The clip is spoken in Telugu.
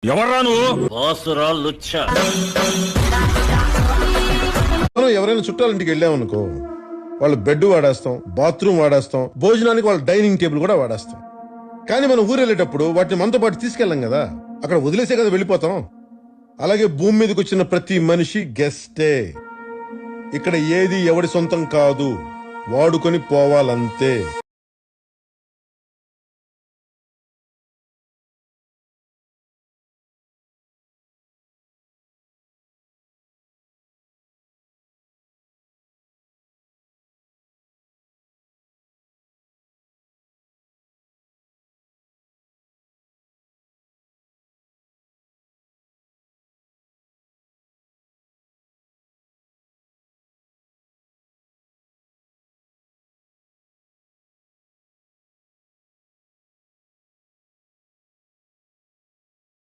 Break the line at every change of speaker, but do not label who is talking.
ఎవర్రా నువ్వు?
బాసురా లుచ్చా.
మనం ఎవరైనా చుట్టాలింటికి వెళ్ళామనుకో, వాళ్ళు బెడ్ వాడేస్తాం, బాత్రూమ్ వాడేస్తాం, భోజనానికి వాళ్ళ డైనింగ్ టేబుల్ కూడా వాడేస్తాం. కానీ మనం ఊరు వెళ్ళేటప్పుడు వాటిని మనతో పాటు తీసుకెళ్ళాం కదా, అక్కడ వదిలేసే కదా వెళ్ళిపోతాం. అలాగే భూమి మీదకి వచ్చిన ప్రతి మనిషి గెస్టే. ఇక్కడ ఏది ఎవడి సొంతం కాదు, వాడుకొని పోవాలంతే.